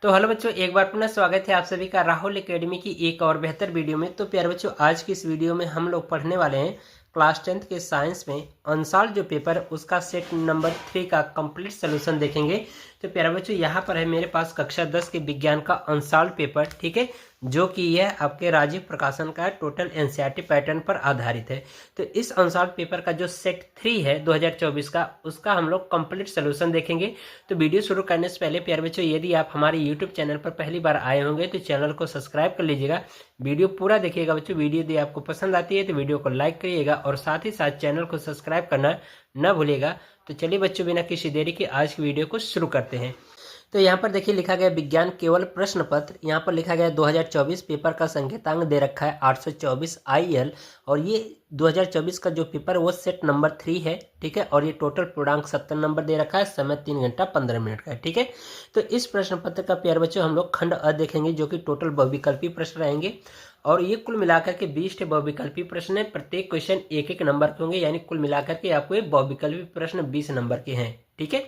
तो हेलो बच्चों, एक बार पुनः स्वागत है आप सभी का राहुल एकेडमी की एक और बेहतर वीडियो में। तो प्यारे बच्चों, आज की इस वीडियो में हम लोग पढ़ने वाले हैं क्लास 10th के साइंस में अनसॉल्व जो पेपर है उसका सेट नंबर 3 का कंप्लीट सोल्यूशन देखेंगे। तो प्यारे बच्चों, यहाँ पर है मेरे पास कक्षा 10 के विज्ञान का अनसॉल्व पेपर, ठीक है, जो कि यह आपके राजीव प्रकाशन का टोटल एनसीईआरटी पैटर्न पर आधारित है। तो इस अनसॉल्व पेपर का जो सेट 3 है 2024 का, उसका हम लोग कंप्लीट सोल्यूशन देखेंगे। तो वीडियो शुरू करने से पहले प्यारे बच्चों, यदि आप हमारे यूट्यूब चैनल पर पहली बार आए होंगे तो चैनल को सब्सक्राइब कर लीजिएगा। वीडियो पूरा देखिएगा बच्चों। वीडियो यदि आपको पसंद आती है तो वीडियो को लाइक करिएगा और साथ ही साथ चैनल को सब्सक्राइब करना न भूलिएगा। तो चलिए बच्चों, बिना किसी देरी के आज की वीडियो को शुरू करते हैं। तो यहाँ पर देखिए लिखा गया विज्ञान केवल प्रश्न पत्र। यहाँ पर लिखा गया 2024 पेपर का संकेतांक दे रखा है 824 IL, और ये 2024 का जो पेपर है वो सेट नंबर 3 है, ठीक है। और ये टोटल पूर्णांक 70 नंबर दे रखा है, समय 3 घंटा 15 मिनट का है, ठीक है। तो इस प्रश्न पत्र का प्यारे बच्चों हम लोग खंड अ देखेंगे, जो कि टोटल बहुविकल्पी प्रश्न रहेंगे। और ये कुल मिलाकर के 20 बहुविकल्पी प्रश्न है। प्रत्येक क्वेश्चन एक एक नंबर के होंगे, यानी कुल मिलाकर के आपको ये बहुविकल्पी प्रश्न 20 नंबर के हैं, ठीक है।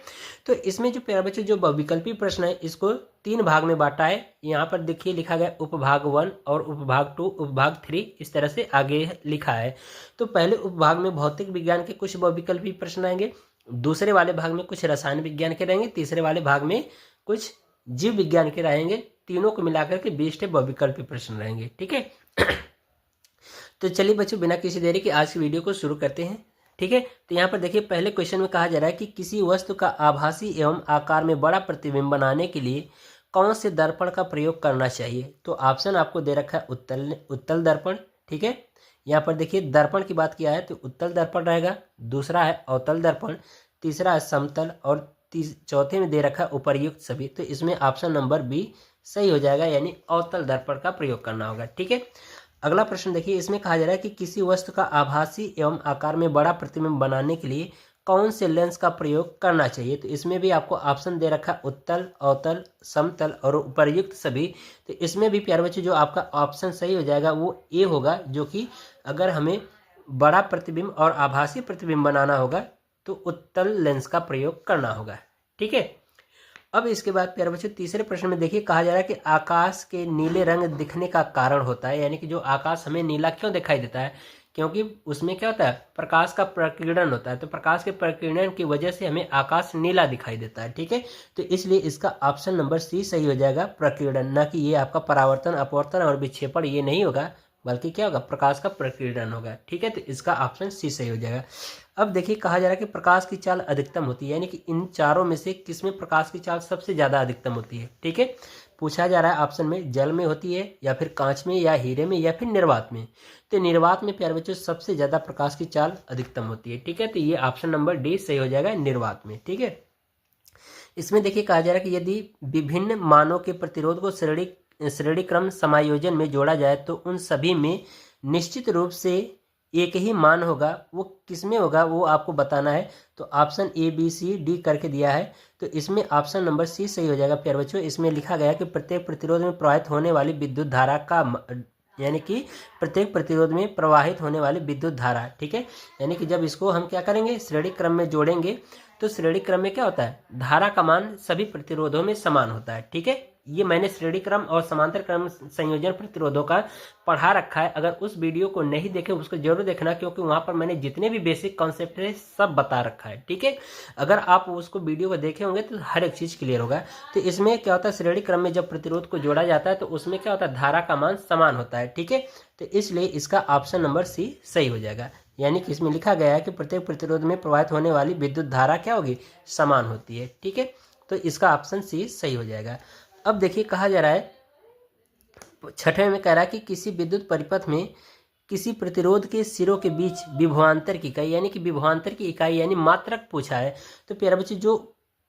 तो इसमें जो प्यारे बच्चों जो बहुविकल्पी प्रश्न है इसको 3 भाग में बांटा है। यहाँ पर देखिए लिखा गया उपभाग 1 और उपभाग 2, उपभाग 3, इस तरह से आगे लिखा है। तो पहले उपभाग में भौतिक विज्ञान के कुछ बहुविकल्पी प्रश्न आएंगे, दूसरे वाले भाग में कुछ रसायन विज्ञान के रहेंगे, तीसरे वाले भाग में कुछ जीव विज्ञान के रहेंगे। तीनों को मिलाकर के 20 बहुविकल्पी प्रश्न रहेंगे, ठीक है। तो चलिए बच्चों, बिना किसी देरी के आज की वीडियो को शुरू करते हैं, ठीक है। तो यहाँ पर देखिए पहले क्वेश्चन में कहा जा रहा है कि किसी वस्तु का आभासी एवं आकार में बड़ा प्रतिबिंब बनाने के लिए कौन से दर्पण का प्रयोग करना चाहिए। तो ऑप्शन आपको दे रखा है उत्तल दर्पण, ठीक है। यहाँ पर देखिए दर्पण की बात किया है तो उत्तल दर्पण रहेगा, दूसरा है अवतल दर्पण, तीसरा है समतल, और चौथे में दे रखा है उपर्युक्त सभी। तो इसमें ऑप्शन नंबर बी सही हो जाएगा, यानी अवतल दर्पण का प्रयोग करना होगा, ठीक है। अगला प्रश्न देखिए, इसमें कहा जा रहा है कि किसी वस्तु का आभासी एवं आकार में बड़ा प्रतिबिंब बनाने के लिए कौन से लेंस का प्रयोग करना चाहिए। तो इसमें भी आपको ऑप्शन दे रखा उत्तल, अवतल, समतल और उपर्युक्त सभी। तो इसमें भी प्यारे बच्चों जो आपका ऑप्शन सही हो जाएगा वो ए होगा, जो कि अगर हमें बड़ा प्रतिबिंब और आभासी प्रतिबिंब बनाना होगा तो उत्तल लेंस का प्रयोग करना होगा, ठीक है। अब इसके बाद प्यारे बच्चों तीसरे प्रश्न में देखिए कहा जा रहा है कि आकाश के नीले रंग दिखने का कारण होता है, यानी कि जो आकाश हमें नीला क्यों दिखाई देता है, क्योंकि उसमें क्या होता है, प्रकाश का प्रकीर्णन होता है। तो प्रकाश के प्रकीर्णन की वजह से हमें आकाश नीला दिखाई देता है, ठीक है। तो इसलिए इसका ऑप्शन नंबर सी सही हो जाएगा, प्रकीर्णन, ना कि ये आपका परावर्तन, अपवर्तन और विक्षेपण ये नहीं होगा, बल्कि क्या होगा, प्रकाश का प्रकीर्णन होगा, ठीक है। तो इसका ऑप्शन सी सही हो जाएगा। अब देखिए कहा जा रहा है कि प्रकाश की चाल अधिकतम होती है, यानी कि इन चारों में से किसमें प्रकाश की चाल सबसे ज्यादा अधिकतम होती है, ठीक है। पूछा जा रहा है ऑप्शन में जल में होती है, या फिर कांच में, या हीरे में, या फिर निर्वात में। तो निर्वात में प्यारे बच्चों सबसे ज्यादा प्रकाश की चाल अधिकतम होती है, ठीक है। तो ये ऑप्शन नंबर डी सही हो जाएगा, निर्वात में, ठीक है। इसमें देखिए कहा जा रहा है कि यदि विभिन्न मानों के प्रतिरोध को श्रेणी क्रम समायोजन में जोड़ा जाए तो उन सभी में निश्चित रूप से एक ही मान होगा, वो किसमें होगा वो आपको बताना है। तो option A B C D करके दिया है, तो इसमें ऑप्शन नंबर सी सही हो जाएगा प्यारे बच्चों। इसमें लिखा गया कि प्रत्येक प्रतिरोध में प्रवाहित होने वाली विद्युत धारा का, यानी कि प्रत्येक प्रतिरोध में प्रवाहित होने वाली विद्युत धारा, ठीक है। यानी कि जब इसको हम क्या करेंगे, श्रेणी क्रम में जोड़ेंगे, तो श्रेणी क्रम में क्या होता है, धारा का मान सभी प्रतिरोधों में समान होता है, ठीक है। ये मैंने श्रेणी क्रम और समांतर क्रम संयोजन प्रतिरोधों का पढ़ा रखा है। अगर उस वीडियो को नहीं देखे उसको जरूर देखना, क्योंकि वहां पर मैंने जितने भी बेसिक कॉन्सेप्ट है सब बता रखा है, ठीक है। अगर आप उसको वीडियो को देखे होंगे तो हर एक चीज क्लियर होगा। तो इसमें क्या होता है, श्रेणी क्रम में जब प्रतिरोध को जोड़ा जाता है तो उसमें क्या होता है, धारा का मान समान होता है, ठीक है। तो इसलिए इसका ऑप्शन नंबर सी सही हो जाएगा, यानी कि इसमें लिखा गया है कि प्रत्येक प्रतिरोध में प्रवाहित होने वाली विद्युत धारा क्या होगी, समान होती है, ठीक है। तो इसका ऑप्शन सी सही हो जाएगा। अब देखिए कहा जा रहा है छठवें में कह रहा है कि किसी विद्युत परिपथ में किसी प्रतिरोध के सिरों के बीच विभवांतर की इकाई, यानी कि विभवांतर की इकाई यानी मात्रक पूछा है। तो प्यारे बच्चे जो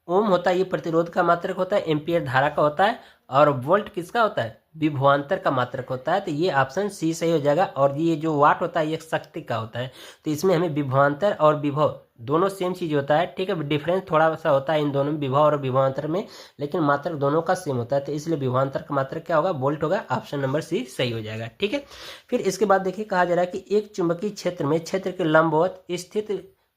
ओम होता है ये प्रतिरोध का मात्रक होता है, एम्पियर धारा का होता है, और वोल्ट किसका होता है, विभवांतर का मात्रक होता है। तो ये ऑप्शन सी सही हो जाएगा। और ये जो वाट होता है ये शक्ति का होता है। तो इसमें हमें विभवांतर और विभव दोनों सेम चीज होता है, ठीक है। डिफरेंस थोड़ा सा होता है इन दोनों में, विभव और विभवांतर में, लेकिन मात्रक दोनों का सेम होता है। तो इसलिए विभवांतर का मात्रक क्या होगा, वोल्ट होगा। ऑप्शन नंबर सी सही हो जाएगा, ठीक है। फिर इसके बाद देखिए कहा जा रहा है कि एक चुंबकीय क्षेत्र में क्षेत्र के लंबवत स्थित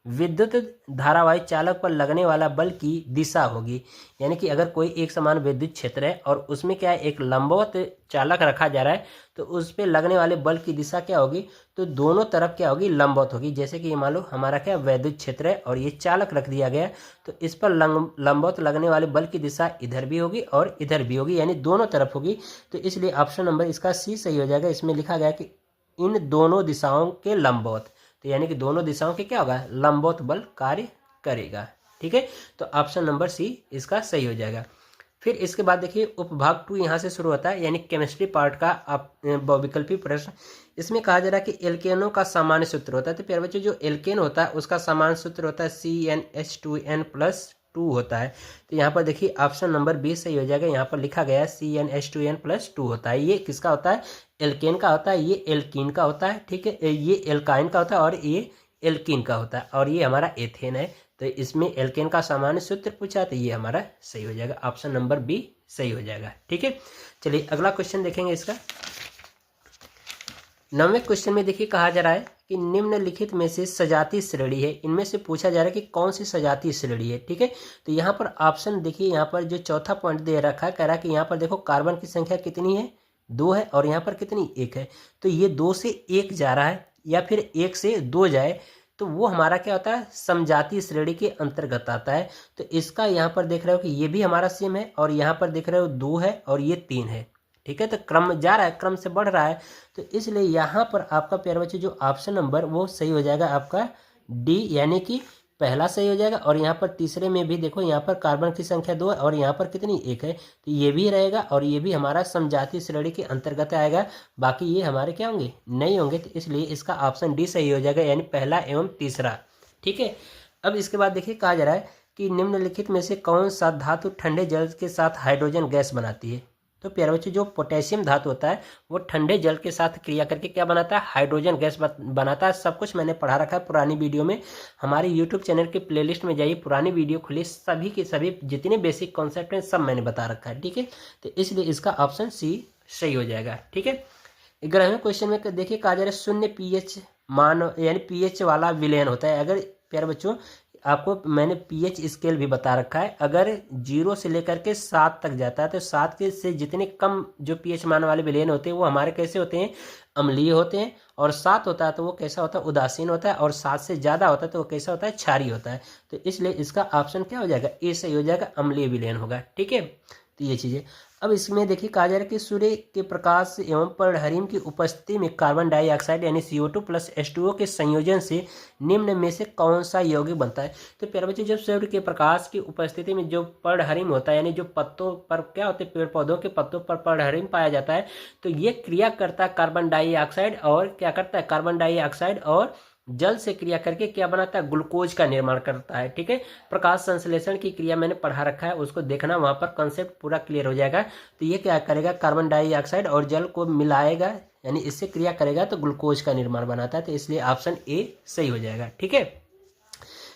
विद्युत धारावाही चालक पर लगने वाला बल की दिशा होगी। यानी कि अगर कोई एक समान विद्युत क्षेत्र है और उसमें क्या है, एक लंबवत चालक रखा जा रहा है, तो उस पर लगने वाले बल की दिशा क्या होगी, तो दोनों तरफ क्या होगी, लंबवत होगी। जैसे कि ये मान लो हमारा क्या विद्युत क्षेत्र है और ये चालक रख दिया गया, तो इस पर लंबवत लगने वाले बल की दिशा इधर भी होगी और इधर भी होगी, यानी दोनों तरफ होगी। तो इसलिए ऑप्शन नंबर इसका सी सही हो जाएगा। इसमें लिखा गया कि इन दोनों दिशाओं के लंबवत, तो यानी कि दोनों दिशाओं के क्या होगा, लंबवत बल कार्य करेगा। ठीक है, तो ऑप्शन नंबर सी इसका सही हो जाएगा। फिर इसके बाद देखिए उपभाग 2 यहाँ से शुरू होता है, यानी केमिस्ट्री पार्ट का वैकल्पिक प्रश्न। इसमें कहा जा रहा है कि एल्केनों का सामान्य सूत्र होता है। तो प्यारे बच्चों, जो एल्केन होता है उसका सामान्य सूत्र होता है CnH2n+2 होता है। तो यहाँ पर देखिए ऑप्शन नंबर बी सही हो जाएगा। यहाँ पर लिखा गया है CnH2n+2 होता है। ये किसका होता है, एल्केन का होता है, ये एल्कीन का होता है। ठीक है, ये एल्काइन का होता है और ये एल्कीन का होता है, और ये हमारा एथेन है। तो इसमें एल्केन का सामान्य सूत्र पूछा, तो ये हमारा सही हो जाएगा, ऑप्शन नंबर बी सही हो जाएगा। ठीक है, चलिए अगला क्वेश्चन देखेंगे इसका। 9वें क्वेश्चन में देखिए कहा जा रहा है कि निम्नलिखित में से सजातीय श्रेणी है, इनमें से पूछा जा रहा है कि कौन सी सजातीय श्रेणी है। ठीक है, तो यहाँ पर ऑप्शन देखिए, यहाँ पर जो चौथा पॉइंट दे रखा है, कह रहा है कि यहाँ पर देखो कार्बन की संख्या कितनी है, 2 है, और यहाँ पर कितनी, 1 है। तो ये 2 से 1 जा रहा है या फिर 1 से 2 जाए, तो वो हमारा क्या होता है, समजातीय श्रेणी के अंतर्गत आता है। तो इसका यहाँ पर देख रहे हो कि ये भी हमारा सेम है, और यहाँ पर देख रहे हो 2 है और ये 3 है। ठीक है, तो क्रम जा रहा है, क्रम से बढ़ रहा है। तो इसलिए यहाँ पर आपका प्यारे बच्चे जो ऑप्शन नंबर वो सही हो जाएगा आपका डी, यानी कि पहला सही हो जाएगा। और यहाँ पर तीसरे में भी देखो, यहाँ पर कार्बन की संख्या 2 है और यहाँ पर कितनी, 1 है, तो ये भी रहेगा और ये भी हमारा समजातीय श्रेणी के अंतर्गत आएगा। बाकी ये हमारे क्या होंगे, नहीं होंगे। तो इसलिए इसका ऑप्शन डी सही हो जाएगा, यानी पहला एवं तीसरा। ठीक है, अब इसके बाद देखिए कहा जा रहा है कि निम्नलिखित में से कौन सा धातु ठंडे जल के साथ हाइड्रोजन गैस बनाती है। तो प्यारे बच्चों, जो पोटेशियम धातु होता है वो ठंडे जल के साथ क्रिया करके क्या बनाता है, हाइड्रोजन गैस बनाता है। सब कुछ मैंने पढ़ा रखा है पुरानी वीडियो में। हमारे यूट्यूब चैनल के प्लेलिस्ट में जाइए, पुरानी वीडियो खुली, सभी के सभी जितने बेसिक कॉन्सेप्ट हैं सब मैंने बता रखा है। ठीक है, तो इसलिए इसका ऑप्शन सी सही हो जाएगा। ठीक है, 11वें क्वेश्चन में देखिए कहा जा रहा है 0 pH मान, यानी pH वाला विलयन होता है। अगर प्यारे बच्चों आपको मैंने pH स्केल भी बता रखा है, अगर 0 से लेकर के 7 तक जाता है, तो 7 के से जितने कम जो pH मान वाले विलयन होते हैं वो हमारे कैसे होते हैं, अम्लीय होते हैं। और 7 होता है तो वो कैसा होता है, उदासीन होता है। और 7 से ज़्यादा होता है तो वो कैसा होता है, क्षारीय होता है। तो इसलिए इसका ऑप्शन क्या हो जाएगा, ए सही हो जाएगा, अम्लीय विलयन होगा। ठीक है, तो ये चीज़ें। अब इसमें देखिए कहा जा रहा है कि सूर्य के प्रकाश एवं पर्णहरिम की उपस्थिति में कार्बन डाइऑक्साइड यानी CO2 + H2O के संयोजन से निम्न में से कौन सा यौगिक बनता है। तो प्यारे बच्चों, जब सूर्य के प्रकाश की उपस्थिति में जो पर्णहरिम होता है, यानी जो पत्तों पर क्या होते हैं, पेड़ पौधों के पत्तों पर पर्णहरिम पाया जाता है, तो ये क्रिया करता है कार्बन डाइऑक्साइड, और क्या करता है, कार्बन डाइऑक्साइड और जल से क्रिया करके क्या बनाता है, ग्लूकोज का निर्माण करता है। ठीक है, प्रकाश संश्लेषण की क्रिया मैंने पढ़ा रखा है, उसको देखना, वहां पर कॉन्सेप्ट पूरा क्लियर हो जाएगा। तो ये क्या करेगा, कार्बन डाइऑक्साइड और जल को मिलाएगा, यानी इससे क्रिया करेगा तो ग्लूकोज का निर्माण बनाता है। तो इसलिए ऑप्शन ए सही हो जाएगा। ठीक है,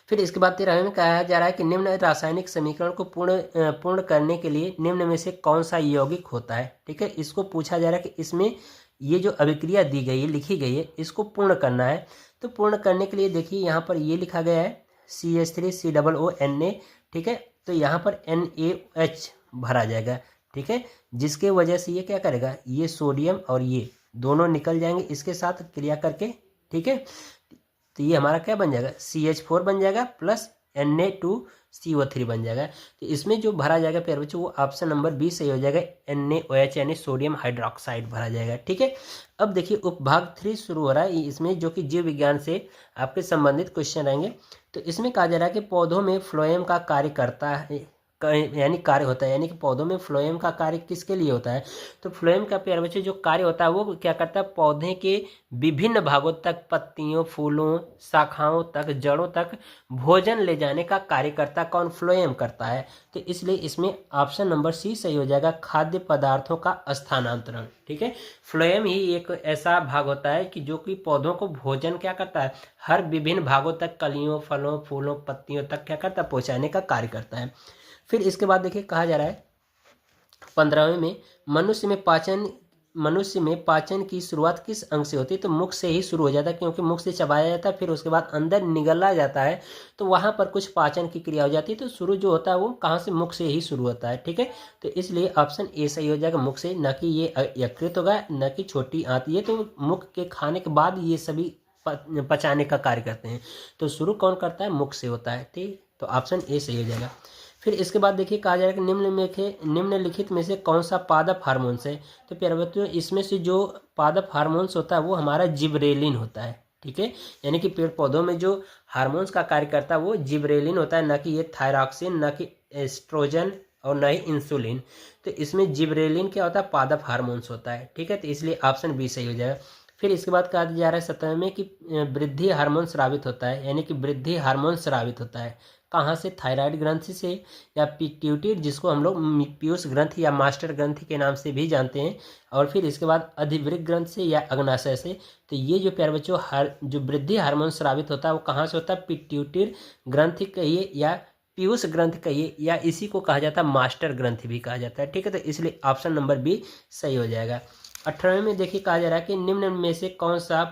फिर इसके बाद 13वें में कहा जा रहा है कि निम्न रासायनिक समीकरण को पूर्ण करने के लिए निम्न में से कौन सा यौगिक होता है। ठीक है, इसको पूछा जा रहा है कि इसमें ये जो अभिक्रिया दी गई है, लिखी गई है, इसको पूर्ण करना है। तो पूर्ण करने के लिए देखिए यहाँ पर ये लिखा गया है CH3COONA। ठीक है, तो यहाँ पर NaOH भरा जाएगा। ठीक है, जिसके वजह से ये क्या करेगा, ये सोडियम और ये दोनों निकल जाएंगे इसके साथ क्रिया करके। ठीक है, तो ये हमारा क्या बन जाएगा, CH4 बन जाएगा प्लस Na2CO3 बन जाएगा। तो इसमें जो भरा जाएगा प्यारे बच्चों वो ऑप्शन नंबर बी सही हो जाएगा, NaOH यानी सोडियम हाइड्रोक्साइड भरा जाएगा। ठीक है, अब देखिए उपभाग 3 शुरू हो रहा है इसमें, जो कि जीव विज्ञान से आपके संबंधित क्वेश्चन रहेंगे। तो इसमें कहा जा रहा है कि पौधों में फ्लोएम का कार्य करता है, यानी कार्य होता है, यानी कि पौधों में फ्लोएम का कार्य किसके लिए होता है। तो फ्लोएम का प्यारे बच्चे जो कार्य होता है वो क्या करता है, पौधे के विभिन्न भागों तक, पत्तियों, फूलों, शाखाओं तक, जड़ों तक भोजन ले जाने का कार्य करता, कौन, फ्लोएम करता है। तो इसलिए इसमें ऑप्शन नंबर सी सही हो जाएगा, खाद्य पदार्थों का स्थानांतरण। ठीक है, फ्लोएम ही एक ऐसा भाग होता है कि जो कि पौधों को भोजन क्या करता है, हर विभिन्न भागों तक, कलियों, फलों, फूलों, पत्तियों तक क्या करता है, पहुँचाने का कार्य करता है। फिर इसके बाद देखिए कहा जा रहा है 15वें में मनुष्य में पाचन मनुष्य में पाचन की शुरुआत किस अंग से होती है? तो मुख से ही शुरू हो जाता है, क्योंकि मुख से चबाया जाता है, फिर उसके बाद अंदर निगला जाता है, तो वहाँ पर कुछ पाचन की क्रिया हो जाती है। तो शुरू जो होता है वो कहाँ से? मुख से ही शुरू होता है। ठीक है, तो इसलिए ऑप्शन ए सही हो जाएगा, मुख से। न कि ये यकृत होगा, न कि छोटी आंत। ये तो मुख के खाने के बाद ये सभी पचाने का कार्य करते हैं। तो शुरू कौन करता है? मुख से होता है। ठीक, तो ऑप्शन ए सही हो जाएगा। फिर इसके बाद देखिए कहा जा रहा है कि निम्नलिखित में से कौन सा पादप हार्मोन्स है? तो प्यारे बच्चों, इसमें से जो पादप हार्मोन्स होता है वो हमारा जिब्रेलिन होता है। ठीक है, यानी कि पेड़ पौधों में जो हार्मोन्स का कार्य करता है वो जिब्रेलिन होता है, न कि ये थायरॉक्सिन, न कि एस्ट्रोजन और न ही इंसुलिन। तो इसमें जिब्रेलिन क्या होता है? पादप हार्मोन्स होता है। ठीक है, तो इसलिए ऑप्शन बी सही हो जाएगा। फिर इसके बाद कहा जा रहा है 17 में कि वृद्धि हार्मोन स्रावित होता है, यानी कि वृद्धि हार्मोन स्रावित होता है कहाँ से? थायराइड ग्रंथि से, या पिट्यूटरी, जिसको हम लोग पीयूष ग्रंथि या मास्टर ग्रंथि के नाम से भी जानते हैं, और फिर इसके बाद अधिवृक्क ग्रंथ से या अग्नाशय से। तो ये जो प्यारे बच्चों जो वृद्धि हार्मोन स्रावित होता है वो कहाँ से होता है? पिट्यूटरी ग्रंथि कहिए या पीयूष ग्रंथि कहिए, या इसी को कहा जाता है मास्टर ग्रंथि भी कहा जाता है। ठीक है, तो इसलिए ऑप्शन नंबर बी सही हो जाएगा। 18वें में देखिए कहा जा रहा है कि निम्न में से कौन सा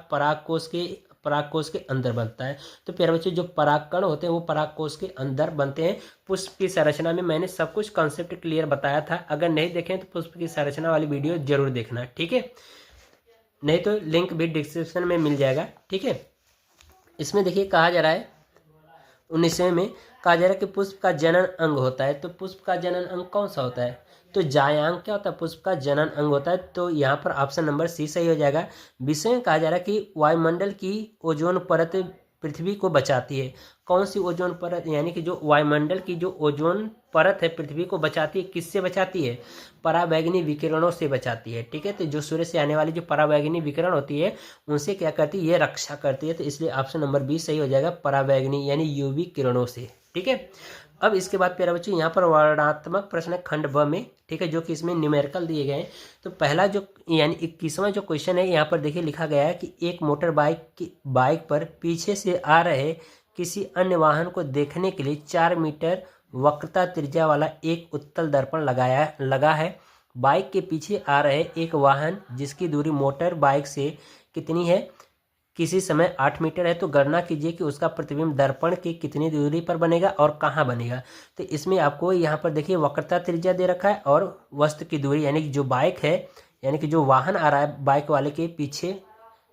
परागकोश के अंदर बनता है? तो प्यारे बच्चों, जो परागकण होते हैं वो परागकोश के अंदर बनते हैं। पुष्प की संरचना में मैंने सब कुछ कॉन्सेप्ट क्लियर बताया था, अगर नहीं देखें तो पुष्प की संरचना वाली वीडियो जरूर देखना। ठीक है, नहीं तो लिंक भी डिस्क्रिप्शन में मिल जाएगा। ठीक है, इसमें देखिए कहा जा रहा है 19वें में कहा जा रहा है कि पुष्प का जनन अंग होता है। तो पुष्प का जनन अंग कौन सा होता है? तो जायांग क्या होता है? पुष्प का जनन अंग होता है। तो यहाँ पर ऑप्शन नंबर सी सही हो जाएगा। विषय में कहा जा रहा है कि वायुमंडल की ओजोन परत पृथ्वी को बचाती है। कौन सी ओजोन परत? यानी कि जो वायुमंडल की जो ओजोन परत है पृथ्वी को बचाती है, किससे बचाती है? पराबैंगनी विकिरणों से बचाती है। ठीक है, तो जो सूर्य से आने वाली जो पराबैंगनी विकिरण होती है उनसे क्या करती है? ये रक्षा करती है। तो इसलिए ऑप्शन नंबर बी सही हो जाएगा, पराबैंगनी यानी यूवी किरणों से। ठीक है, अब इसके बाद प्यारे बच्चों यहाँ पर वर्णनात्मक प्रश्न है खंड ब में। ठीक है, जो कि इसमें न्यूमेरिकल दिए गए हैं। तो पहला जो यानी 21वां जो क्वेश्चन है यहाँ पर देखिए लिखा गया है कि एक मोटर बाइक पर पीछे से आ रहे किसी अन्य वाहन को देखने के लिए 4 मीटर वक्रता त्रिज्या वाला एक उत्तल दर्पण लगा है। बाइक के पीछे आ रहे एक वाहन जिसकी दूरी मोटर बाइक से कितनी है? किसी समय 8 मीटर है। तो गणना कीजिए कि उसका प्रतिबिंब दर्पण की कितनी दूरी पर बनेगा और कहाँ बनेगा। तो इसमें आपको यहाँ पर देखिए वक्रता त्रिज्या दे रखा है और वस्तु की दूरी, यानी कि जो बाइक है, यानी कि जो वाहन आ रहा है बाइक वाले के पीछे,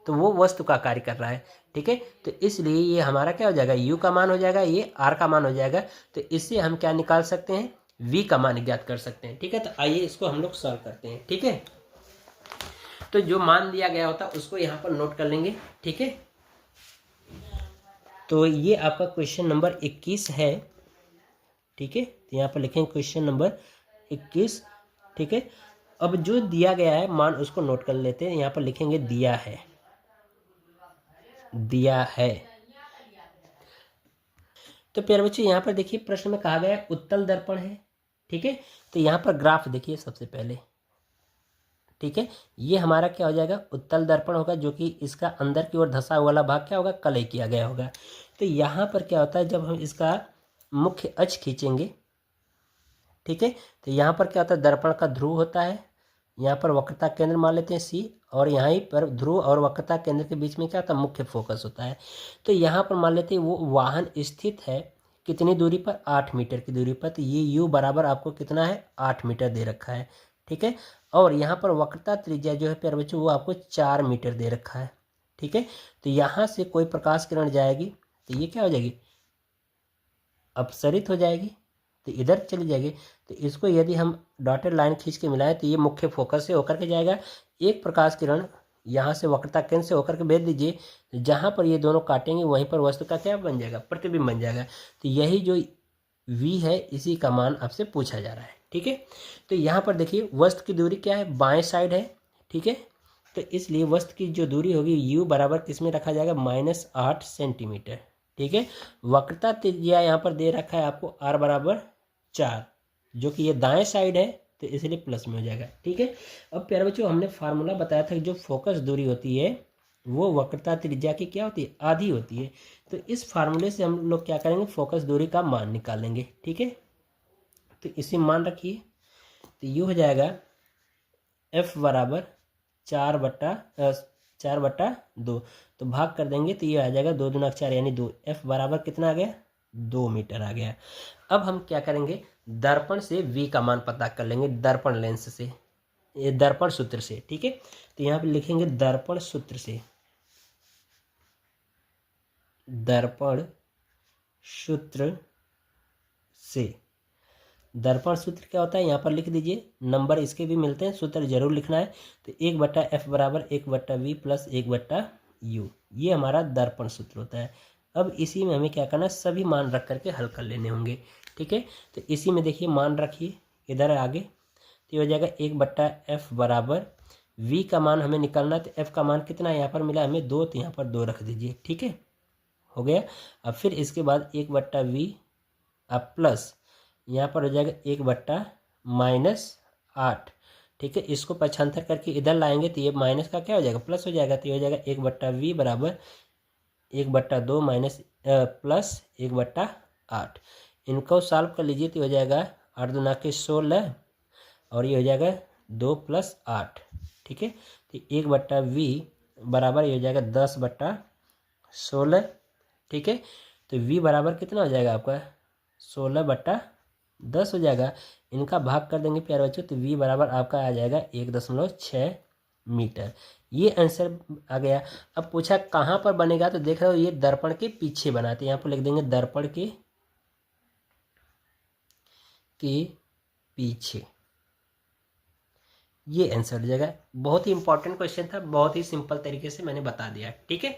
तो वो वस्तु का कार्य कर रहा है। ठीक है, तो इसलिए ये हमारा क्या हो जाएगा? यू का मान हो जाएगा, ये आर का मान हो जाएगा। तो इससे हम क्या निकाल सकते हैं? वी का मान ज्ञात कर सकते हैं। ठीक है, तो आइए इसको हम लोग सॉल्व करते हैं। ठीक है, तो जो मान दिया गया होता है उसको यहाँ पर नोट कर लेंगे। ठीक है, तो ये आपका क्वेश्चन नंबर 21 है। ठीक है, तो यहाँ पर लिखेंगे क्वेश्चन नंबर 21। ठीक है, अब जो दिया गया है मान उसको नोट कर लेते हैं। यहाँ पर लिखेंगे दिया है। तो प्यारे बच्चों यहाँ पर देखिए प्रश्न में कहा गया है उत्तल दर्पण है। ठीक है, तो यहाँ पर ग्राफ देखिए सबसे पहले। ठीक है, ये हमारा क्या हो जाएगा? उत्तल दर्पण होगा, जो कि इसका अंदर की ओर धंसा वाला भाग क्या होगा? कलई किया गया होगा। तो यहाँ पर क्या होता है, जब हम इसका मुख्य अक्ष खींचेंगे, ठीक है, तो यहाँ पर क्या होता है? दर्पण का ध्रुव होता है। यहाँ पर वक्रता केंद्र मान लेते हैं सी, और यहाँ पर ध्रुव और वक्रता केंद्र के बीच में क्या होता है? मुख्य फोकस होता है। तो यहाँ पर मान लेते हैं वो वाहन स्थित है कितनी दूरी पर? 8 मीटर की दूरी पर। तो ये यू बराबर आपको कितना है? 8 मीटर दे रखा है। ठीक है, और यहाँ पर वक्रता त्रिज्या जो है प्यारे बच्चों वो आपको 4 मीटर दे रखा है। ठीक है, तो यहाँ से कोई प्रकाश किरण जाएगी तो ये क्या हो जाएगी? अपसरित हो जाएगी, तो इधर चली जाएगी। तो इसको यदि हम डॉटेड लाइन खींच के मिलाएं तो ये मुख्य फोकस से होकर के जाएगा। एक प्रकाश किरण यहाँ से वक्रता केंद्र से होकर के भेज दीजिए, जहाँ पर ये दोनों काटेंगे वहीं पर वस्तु का क्या बन जाएगा? प्रतिबिंब बन जाएगा। तो यही जो v है इसी का मान आपसे पूछा जा रहा है। ठीक है, तो यहाँ पर देखिए वस्तु की दूरी क्या है? बाएं साइड है। ठीक है, तो इसलिए वस्तु की जो दूरी होगी u बराबर किसमें रखा जाएगा? -8 सेंटीमीटर। ठीक है, वक्रता त्रिज्या यहाँ पर दे रखा है आपको r बराबर 4, जो कि ये दाएं साइड है, तो इसलिए प्लस में हो जाएगा। ठीक है, अब प्यारे बच्चों हमने फार्मूला बताया था कि जो फोकस दूरी होती है वो वक्रता त्रिज्या की क्या होती है? आधी होती है। तो इस फार्मूले से हम लोग क्या करेंगे? फोकस दूरी का मान निकालेंगे। ठीक है, तो इसे मान रखिए। तो ये हो जाएगा f बराबर 4/2, तो भाग कर देंगे तो ये आ जाएगा 2 दूना 4 यानी 2। F बराबर कितना आ गया? 2 मीटर आ गया। अब हम क्या करेंगे, दर्पण से V का मान पता कर लेंगे, दर्पण लेंस से, ये दर्पण सूत्र से। ठीक है, तो यहाँ पे लिखेंगे दर्पण सूत्र से, दर्पण सूत्र से। दर्पण सूत्र क्या होता है यहाँ पर लिख दीजिए, नंबर इसके भी मिलते हैं, सूत्र जरूर लिखना है। तो 1/f बराबर 1/v प्लस 1/u, ये हमारा दर्पण सूत्र होता है। अब इसी में हमें क्या करना है, सभी मान रख करके हल कर लेने होंगे। ठीक है, तो इसी में देखिए मान रखिए इधर आगे, तो ये हो जाएगा 1/f बराबर v का मान हमें निकालना है, तो f का मान कितना है यहाँ पर मिला हमें 2, तो यहाँ पर 2 रख दीजिए। ठीक है, हो गया। अब फिर इसके बाद 1/v अब प्लस यहाँ पर हो जाएगा 1/-8। ठीक है, इसको पक्षांतर करके इधर लाएंगे तो ये माइनस का क्या हो जाएगा, प्लस हो जाएगा। तो ये हो जाएगा 1/v बराबर 1/2 माइनस प्लस 1/8। इनको सॉल्व कर लीजिए तो हो जाएगा 8 दूना 16 और ये हो जाएगा 2 + 8। ठीक है, तो 1/v बराबर ये हो जाएगा 10/16। ठीक है, तो v बराबर कितना हो जाएगा आपका 16/10 हो जाएगा। इनका भाग कर देंगे प्यारे बच्चों, तो v बराबर आपका आ जाएगा 1.6 मीटर। ये आंसर आ गया। अब पूछा कहाँ पर बनेगा, तो देख रहे हो ये दर्पण के पीछे बनाते हैं, यहाँ पर लिख देंगे दर्पण के पीछे, ये आंसर हो जाएगा। बहुत ही इंपॉर्टेंट क्वेश्चन था, बहुत ही सिंपल तरीके से मैंने बता दिया। ठीक है,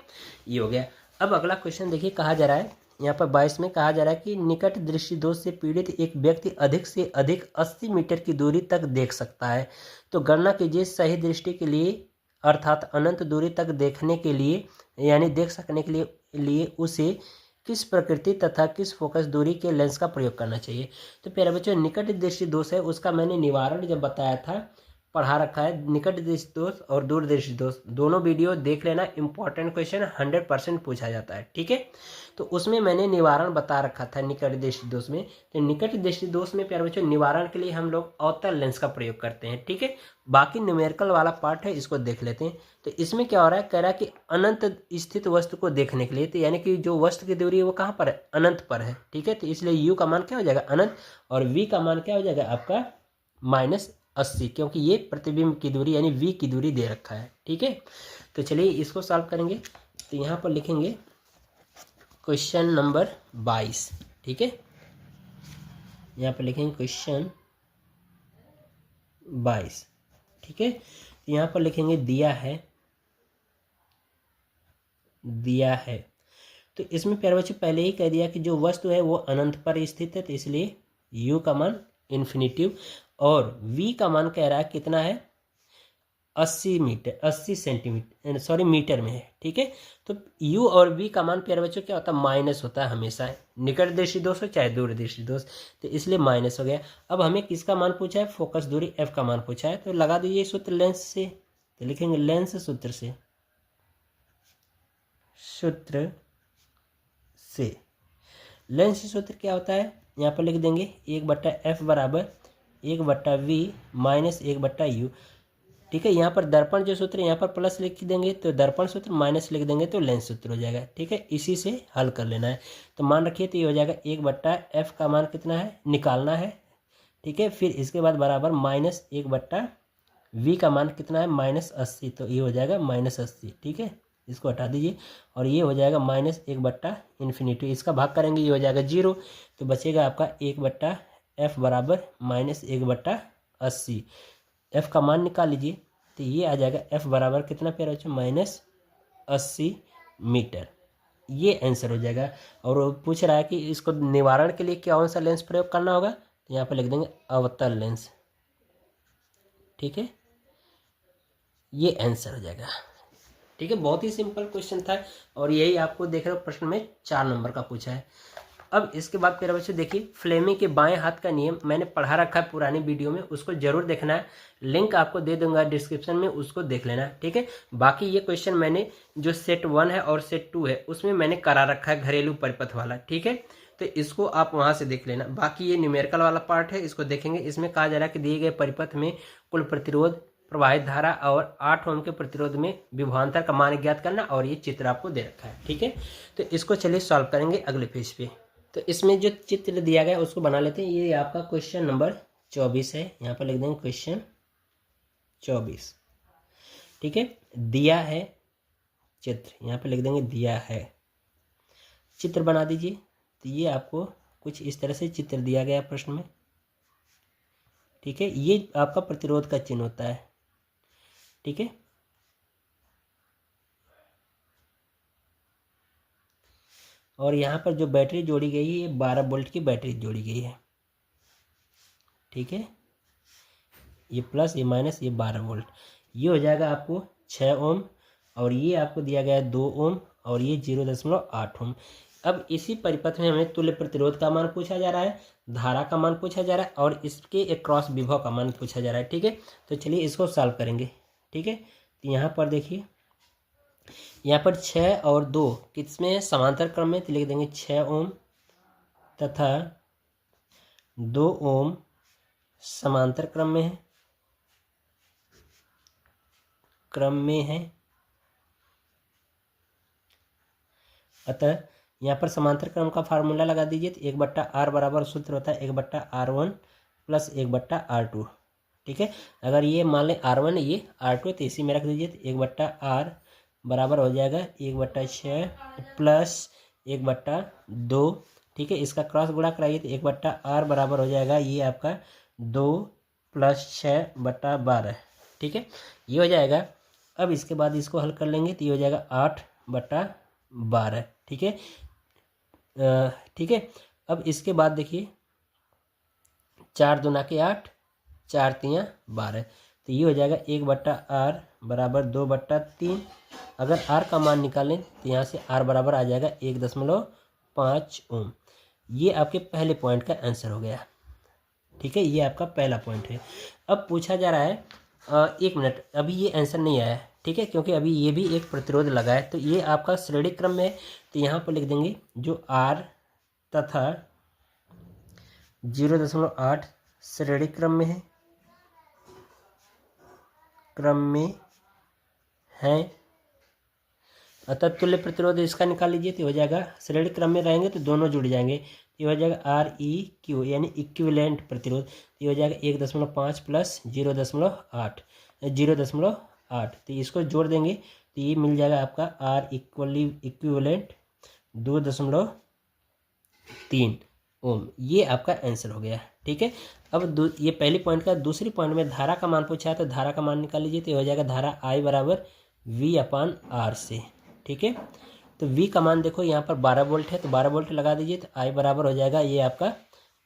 ये हो गया। अब अगला क्वेश्चन देखिए, कहा जा रहा है यहाँ पर 22 में कहा जा रहा है कि निकट दृष्टि दोष से पीड़ित एक व्यक्ति अधिक से अधिक 80 मीटर की दूरी तक देख सकता है। तो गणना कीजिए सही दृष्टि के लिए, अर्थात अनंत दूरी तक देखने के लिए यानी देख सकने के लिए उसे किस प्रकृति तथा किस फोकस दूरी के लेंस का प्रयोग करना चाहिए। तो प्यारे बच्चों, निकट दृष्टि दोष है, उसका मैंने निवारण जब बताया था, पढ़ा रखा है। निकट दृष्टि दोष और दूर दृष्टि दोष दोनों वीडियो देख लेना, इंपॉर्टेंट क्वेश्चन 100% पूछा जाता है। ठीक है, तो उसमें मैंने निवारण बता रखा था निकट दृष्टि दोष में। तो निकट दृष्टि दोष में प्यारे बच्चों निवारण के लिए हम लोग अवतल लेंस का प्रयोग करते हैं। ठीक है, बाकी न्यूमेरिकल वाला पार्ट है, इसको देख लेते हैं। तो इसमें क्या हो रहा है, कह रहा है कि अनंत स्थित वस्तु को देखने के लिए, तो यानी कि जो वस्तु की दूरी है वो कहाँ पर है, अनंत पर है। ठीक है, तो इसलिए यू का मान क्या हो जाएगा, अनंत, और वी का मान क्या हो जाएगा आपका -80, क्योंकि ये प्रतिबिंब की दूरी यानी v की दूरी दे रखा है। ठीक है, तो चलिए इसको सॉल्व करेंगे। तो यहाँ पर लिखेंगे क्वेश्चन नंबर 22। ठीक है, यहाँ पर लिखेंगे क्वेश्चन 22। ठीक है, तो यहाँ पर लिखेंगे दिया है। तो इसमें प्यारे बच्चों पहले ही कह दिया कि जो वस्तु है वो अनंत पर स्थित है, तो इसलिए u का मान इन्फिनिटिव, और v का मान कह रहा है कितना है 80 सेंटीमीटर मीटर में है। ठीक है, तो u और v का मान प्यारे बच्चों क्या होता है, माइनस होता है हमेशा, निकट दृष्टि दोष हो चाहे दूर दृष्टि दोष, तो इसलिए माइनस हो गया। अब हमें किसका मान पूछा है, फोकस दूरी f का मान पूछा है, तो लगा दीजिए सूत्र लेंस से। तो लिखेंगे लेंस सूत्र से, लेंस सूत्र क्या होता है, यहाँ पर लिख देंगे 1/f बराबर 1/v माइनस 1/u। ठीक है, यहाँ पर दर्पण जो सूत्र है यहाँ पर प्लस लिख देंगे तो दर्पण सूत्र, माइनस लिख देंगे तो लेंस सूत्र हो जाएगा। ठीक है, इसी से हल कर लेना है। तो मान रखिए, तो ये हो जाएगा 1/f का मान कितना है निकालना है। ठीक है, फिर इसके बाद बराबर -1/v का मान कितना है -80, तो ये हो जाएगा -80। ठीक है, इसको हटा दीजिए, और ये हो जाएगा -1/∞। इसका भाग करेंगे, ये हो जाएगा 0, तो बचेगा आपका 1/f बराबर -1/80। f का मान निकाल लीजिए, तो ये आ जाएगा f बराबर कितना प्यारा बच्चों -80 मीटर। ये आंसर हो जाएगा। और वो पूछ रहा है कि इसको निवारण के लिए कौन सा लेंस प्रयोग करना होगा, तो यहाँ पर लिख देंगे अवतल लेंस। ठीक है, ये आंसर हो जाएगा। ठीक है, बहुत ही सिंपल क्वेश्चन था, और यही आपको देख रहे हो प्रश्न में 4 नंबर का पूछा है। अब इसके बाद प्यारे बच्चों देखिए, फ्लेमिंग के बाएं हाथ का नियम मैंने पढ़ा रखा है पुरानी वीडियो में, उसको जरूर देखना है, लिंक आपको दे दूंगा डिस्क्रिप्शन में, उसको देख लेना। ठीक है, बाकी ये क्वेश्चन मैंने जो सेट 1 है और सेट 2 है उसमें मैंने करा रखा है, घरेलू परिपथ वाला। ठीक है, तो इसको आप वहां से देख लेना। बाकी ये न्यूमेरिकल वाला पार्ट है, इसको देखेंगे। इसमें कहा जा रहा है कि दिए गए परिपथ में कुल प्रतिरोध प्रवाहित धारा और 8 ओम के प्रतिरोध में विभवांतर का मान ज्ञात करना, और ये चित्र आपको दे रखा है। ठीक है, तो इसको चलिए सॉल्व करेंगे अगले पेज पे। तो इसमें जो चित्र दिया गया है उसको बना लेते हैं। ये आपका क्वेश्चन नंबर 24 है, यहाँ पर लिख देंगे क्वेश्चन 24। ठीक है, दिया है चित्र, यहाँ पर लिख देंगे दिया है, चित्र बना दीजिए। तो ये आपको कुछ इस तरह से चित्र दिया गया प्रश्न में। ठीक है, ये आपका प्रतिरोध का चिन्ह होता है। ठीक है, और यहाँ पर जो बैटरी जोड़ी गई है ये 12 वोल्ट की बैटरी जोड़ी गई है। ठीक है, ये प्लस ये माइनस ये 12 वोल्ट, ये हो जाएगा आपको 6 ओम, और ये आपको दिया गया है 2 ओम, और ये 0.8 ओम। अब इसी परिपथ में हमें तुल्य प्रतिरोध का मान पूछा जा रहा है, धारा का मान पूछा जा रहा है, और इसके अक्रॉस विभव का मान पूछा जा रहा है। ठीक है, तो चलिए इसको सॉल्व करेंगे। ठीक है, तो यहाँ पर देखिए, यहाँ पर 6 और 2 किसमें समांतर क्रम में, तो लिख देंगे 6 ओम तथा 2 ओम समांतर क्रम में है, अतः यहाँ पर समांतर क्रम का फार्मूला लगा दीजिए। तो 1/r बराबर सूत्र होता है 1/r1 प्लस 1/r2। ठीक है, अगर ये मान लें r1 ये r2 तो इसी में रख दीजिए। तो 1/r बराबर हो जाएगा 1/6 प्लस 1/2। ठीक है, इसका क्रॉस गुणा कराइए तो 1/r बराबर हो जाएगा ये आपका 2 प्लस 6/12। ठीक है, ये हो जाएगा। अब इसके बाद इसको हल कर लेंगे तो ये हो जाएगा 8/12। ठीक है, ठीक है, अब इसके बाद देखिए 4 दूना के 8, 4 तियाँ 12, तो ये हो जाएगा 1/r बराबर 2/3। अगर r का मान निकालें तो यहाँ से r बराबर आ जाएगा 1.5 ओम। ये आपके पहले पॉइंट का आंसर हो गया। ठीक है, ये आपका पहला पॉइंट है। अब पूछा जा रहा है 1 मिनट, अभी ये आंसर नहीं आया है। ठीक है, क्योंकि अभी ये भी एक प्रतिरोध लगा है, तो ये आपका श्रेणी क्रम में है। तो यहाँ पर लिख देंगे जो r तथा 0.8 श्रेणी क्रम में है, अतः तुल्य प्रतिरोध इसका निकाल लीजिए। तो हो जाएगा, श्रेणी क्रम में रहेंगे तो दोनों जुड़ जाएंगे। ये हो जाएगा REQ यानी इक्विवेलेंट प्रतिरोध। ये हो जाएगा 1.5 प्लस 0.8 तो इसको जोड़ देंगे तो ये मिल जाएगा आपका R इक्विवेलेंट 2.3 ओम। ये आपका आंसर हो गया। ठीक है, अब ये पहली पॉइंट का दूसरी पॉइंट में धारा का मान पूछा है, तो धारा का मान निकाल लीजिए। तो हो जाएगा धारा I बराबर V/R से। ठीक है, तो V का मान देखो यहाँ पर 12 वोल्ट है, तो 12 वोल्ट लगा दीजिए। तो I बराबर हो जाएगा ये आपका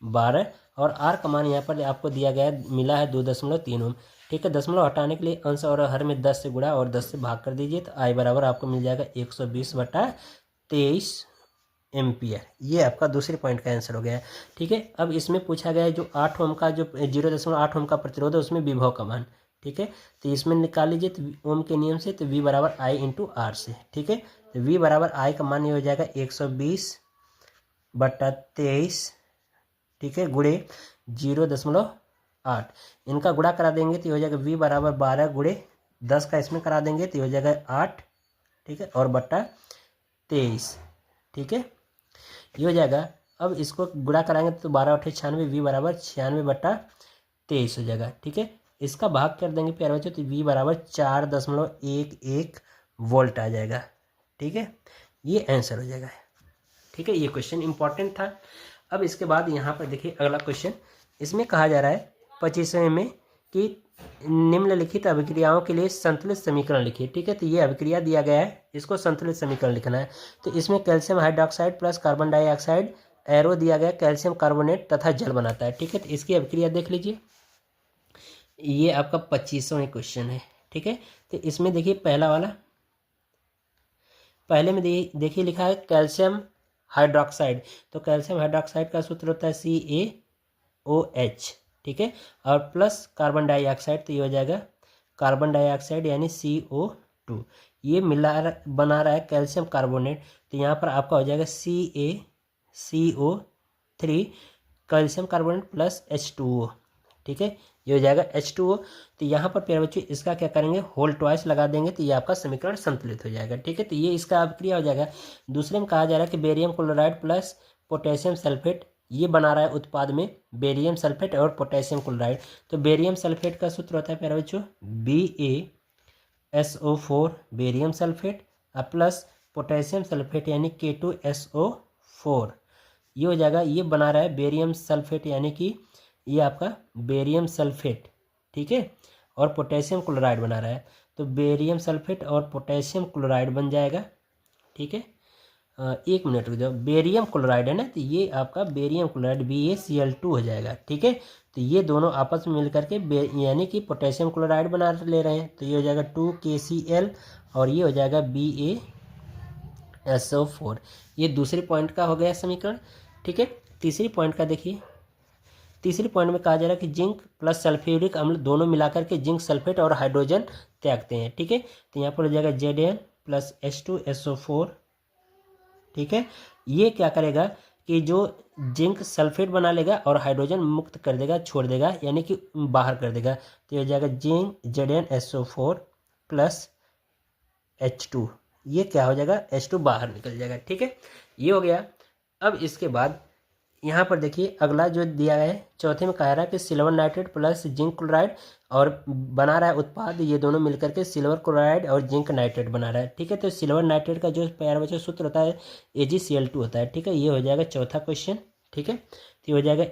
12, और R का मान यहाँ पर आपको दिया गया मिला है 2.3 ओम। ठीक है, दशमलव हटाने के लिए अंश और हर में 10 से गुणा और 10 से भाग कर दीजिए। तो I बराबर आपको मिल जाएगा 120/23 एम्पियर। ये आपका दूसरे पॉइंट का आंसर हो गया है। ठीक है, अब इसमें पूछा गया है जो 8 ओम का जो 0.8 ओम का प्रतिरोध है उसमें विभव का मान। ठीक है, तो इसमें निकाल लीजिए तो ओम के नियम से, तो V बराबर I/R से। ठीक है, तो V बराबर I का मान ये हो जाएगा 120/23। ठीक है, गुणे 0.8, इनका गुणा करा देंगे तो ये हो जाएगा V बराबर 12 गुणे 10 का इसमें करा देंगे तो ये हो जाएगा 8। ठीक है, और /23। ठीक है, ये हो जाएगा। अब इसको गुणा कराएंगे तो 12 × 8 = 96, V बराबर 96/23 हो जाएगा। ठीक है, इसका भाग कर देंगे प्यारे बच्चों, तो V बराबर 4.11 वोल्ट आ जाएगा। ठीक है, ये आंसर हो जाएगा। ठीक है, ये क्वेश्चन इंपॉर्टेंट था। अब इसके बाद यहाँ पर देखिए अगला क्वेश्चन, इसमें कहा जा रहा है 25वें में कि निम्नलिखित अभिक्रियाओं के लिए संतुलित समीकरण लिखिए। ठीक है, तो ये अभिक्रिया दिया गया है, इसको संतुलित समीकरण लिखना है। तो इसमें calcium hydroxide plus carbon dioxide, arrow दिया गया कैल्शियम कार्बोनेट तथा जल बनाता है। ठीक है, तो इसकी अभिक्रिया देख लीजिए। ये आपका 25वां क्वेश्चन है। ठीक है, तो इसमें देखिए पहला वाला, पहले में देखिए लिखा है कैल्शियम हाइड्रोक्साइड, तो कैल्शियम हाइड्रोक्साइड का सूत्र होता है CaOH। ठीक है, और प्लस कार्बन डाइऑक्साइड, तो ये हो जाएगा कार्बन डाइऑक्साइड यानी CO2। ये बना रहा है कैल्शियम कार्बोनेट, तो यहाँ पर आपका हो जाएगा CaCO3 calcium carbonate plus H2O। ठीक है, ये हो जाएगा H2O। तो यहाँ पर प्यारे बच्चों इसका क्या करेंगे, होल ट्वाइस लगा देंगे तो ये आपका समीकरण संतुलित हो जाएगा। ठीक है, तो ये इसका अभिक्रिया हो जाएगा। दूसरे में कहा जा रहा है कि barium chloride plus potassium sulphate ये बना रहा है उत्पाद में बेरियम सल्फेट और पोटेशियम क्लोराइड। तो बेरियम सल्फेट का सूत्र होता है प्यारे बच्चों BaSO4 barium sulphate plus potassium sulphate यानी K2SO4 ये हो जाएगा। ये बना रहा है बेरियम सल्फेट यानी कि ये आपका बेरियम सल्फेट, ठीक है, और पोटेशियम क्लोराइड बना रहा है। तो बेरियम सल्फेट और पोटेशियम क्लोराइड बन जाएगा। ठीक है, एक मिनट रुक जाओ, बेरियम क्लोराइड है ना, तो ये आपका बेरियम क्लोराइड BaCl2 हो जाएगा। ठीक है, तो ये दोनों आपस में मिलकर के यानी कि पोटेशियम क्लोराइड बना ले रहे हैं। तो ये हो जाएगा 2KCl और ये हो जाएगा BaSO4। ये दूसरे पॉइंट का हो गया समीकरण। ठीक है, तीसरी पॉइंट का देखिए। तीसरी पॉइंट में कहा जा रहा है कि जिंक प्लस सल्फ्यूरिक अम्ल दोनों मिलाकर के जिंक सल्फेट और हाइड्रोजन त्यागते हैं। ठीक है, तो यहाँ पर हो जाएगा Zn प्लस H2SO4। ठीक है, ये क्या करेगा कि जो जिंक सल्फेट बना लेगा और हाइड्रोजन मुक्त कर देगा, छोड़ देगा, यानी कि बाहर कर देगा। तो ये हो जाएगा जिंक ZnSO4 प्लस H2। ये क्या हो जाएगा, H2 बाहर निकल जाएगा। ठीक है, ये हो गया। अब इसके बाद यहाँ पर देखिए अगला जो दिया गया है, चौथे में कह रहा है कि silver nitrate plus zinc chloride और बना रहा है उत्पाद, ये दोनों मिलकर के सिल्वर क्लोराइड और जिंक नाइट्रेट बना रहा है। ठीक है, तो सिल्वर नाइट्रेट का जो प्यारा बच्चा सूत्र होता है AgCl2 होता है। ठीक है, ये हो जाएगा चौथा क्वेश्चन। ठीक है, तो ये हो जाएगा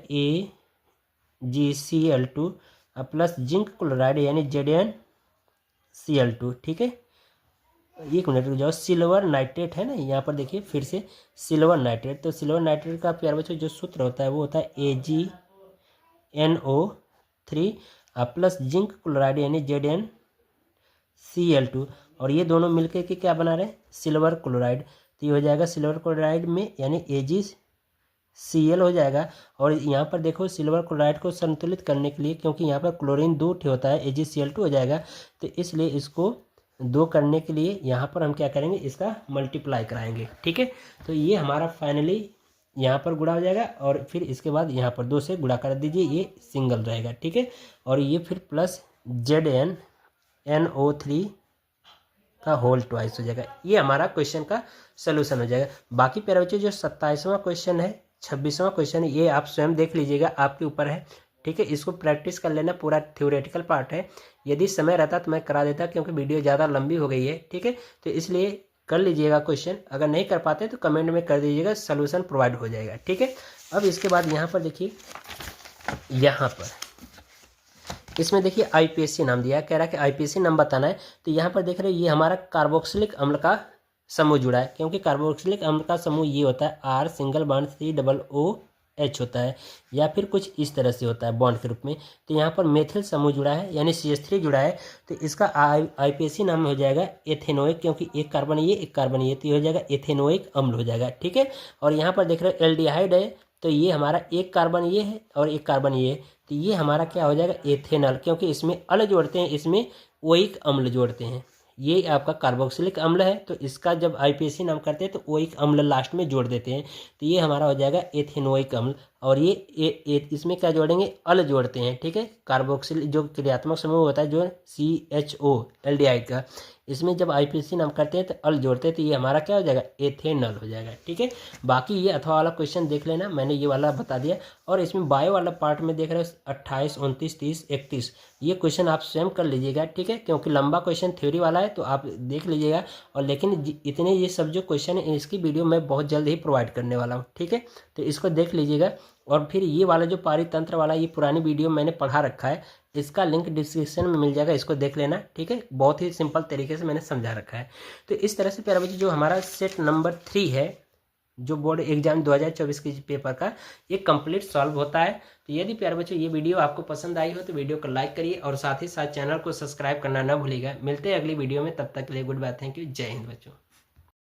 AgCl2 प्लस जिंक क्लोराइड यानी ZnCl2। ठीक है, एक मिनट रुक जाओ, सिल्वर नाइट्रेट है ना, यहाँ पर देखिए फिर से सिल्वर नाइट्रेट। तो सिल्वर नाइट्रेट का प्यार बच्चों जो सूत्र होता है वो होता है AgNO3 प्लस जिंक क्लोराइड यानी ZnCl2 और ये दोनों मिलकर के क्या बना रहे हैं, सिल्वर क्लोराइड। तो ये हो जाएगा सिल्वर क्लोराइड में यानी AgCl हो जाएगा। और यहाँ पर देखो सिल्वर क्लोराइड को संतुलित करने के लिए, क्योंकि यहाँ पर क्लोरीन 2 होता है, AgCl2 हो जाएगा, तो इसलिए इसको 2 करने के लिए यहाँ पर हम क्या करेंगे, इसका मल्टीप्लाई कराएंगे। ठीक है, तो ये हमारा फाइनली यहाँ पर गुणा हो जाएगा और फिर इसके बाद यहाँ पर 2 से गुणा कर दीजिए, ये सिंगल रहेगा। ठीक है, और ये फिर प्लस ZnNO3 का होल ट्वाइस हो जाएगा। ये हमारा क्वेश्चन का सोल्यूशन हो जाएगा। बाकी प्यारे बच्चों जो 27वां क्वेश्चन है, 26वां क्वेश्चन है, ये आप स्वयं देख लीजिएगा, आपके ऊपर है। ठीक है, इसको प्रैक्टिस कर लेना, पूरा थ्योरेटिकल पार्ट है। यदि समय रहता तो मैं करा देता, क्योंकि वीडियो ज़्यादा लंबी हो गई है। ठीक है, तो इसलिए कर लीजिएगा क्वेश्चन, अगर नहीं कर पाते तो कमेंट में कर दीजिएगा, सॉल्यूशन प्रोवाइड हो जाएगा। ठीक है, अब इसके बाद यहाँ पर देखिए, यहाँ पर इसमें देखिए IPSC नाम दिया है, कह रहा है कि IPSC नाम बताना है। तो यहाँ पर देख रहे हो ये हमारा कार्बोक्सिलिक अम्ल का समूह जुड़ा है, क्योंकि कार्बोक्सिलिक अम्ल का समूह ये होता है R सिंगल बॉन्ड COOH होता है, या फिर कुछ इस तरह से होता है बॉन्ड के रूप में। तो यहाँ पर मेथिल समूह जुड़ा है यानी CH3 जुड़ा है, तो इसका IPSC नाम हो जाएगा एथेनोइक, क्योंकि एक कार्बन ये एक कार्बन ये, तो ये हो जाएगा एथेनोइक अम्ल हो जाएगा। ठीक है, और यहाँ पर देख रहे हो एल्डिहाइड है, तो ये हमारा एक कार्बन ये है और एक कार्बन ये है, तो ये हमारा क्या हो जाएगा, एथेनॉल, क्योंकि इसमें अल जोड़ते हैं, इसमें ओइक अम्ल जोड़ते हैं। ये आपका कार्बोक्सिलिक अम्ल है, तो इसका जब IPSC नाम करते हैं तो ओइक अम्ल लास्ट में जोड़ देते हैं, तो ये हमारा हो जाएगा एथेनोइक अम्ल। और ये इसमें क्या जोड़ेंगे, अल जोड़ते हैं। ठीक है, कार्बोक्सिल जो क्रियात्मक समूह होता है जो CHO एल्डिहाइड का, इसमें जब IPSC नाम करते हैं तो अल जोड़ते हैं, तो ये हमारा क्या हो जाएगा, एथेनॉल हो जाएगा। ठीक है, बाकी ये अथवा वाला क्वेश्चन देख लेना, मैंने ये वाला बता दिया। और इसमें बायो वाला पार्ट में देख रहे हो 28, 29, 30, 31 ये क्वेश्चन आप स्वयं कर लीजिएगा। ठीक है, क्योंकि लंबा क्वेश्चन थ्योरी वाला है, तो आप देख लीजिएगा। और लेकिन इतने ये सब जो क्वेश्चन है इसकी वीडियो मैं बहुत जल्द ही प्रोवाइड करने वाला हूँ। ठीक है, तो इसको देख लीजिएगा। और फिर ये वाला जो पारितंत्र वाला ये पुरानी वीडियो मैंने पढ़ा रखा है, इसका लिंक डिस्क्रिप्शन में मिल जाएगा, इसको देख लेना। ठीक है, बहुत ही सिंपल तरीके से मैंने समझा रखा है। तो इस तरह से प्यारे बच्चों जो हमारा सेट नंबर 3 है, जो बोर्ड एग्जाम 2024 के पेपर का, ये कंप्लीट सॉल्व होता है। तो यदि प्यारे बच्चों ये वीडियो आपको पसंद आई हो तो वीडियो को लाइक करिए और साथ ही साथ चैनल को सब्सक्राइब करना ना भूलिएगा। मिलते हैं अगली वीडियो में, तब तक के लिए गुड बाय, थैंक यू, जय हिंद बच्चों।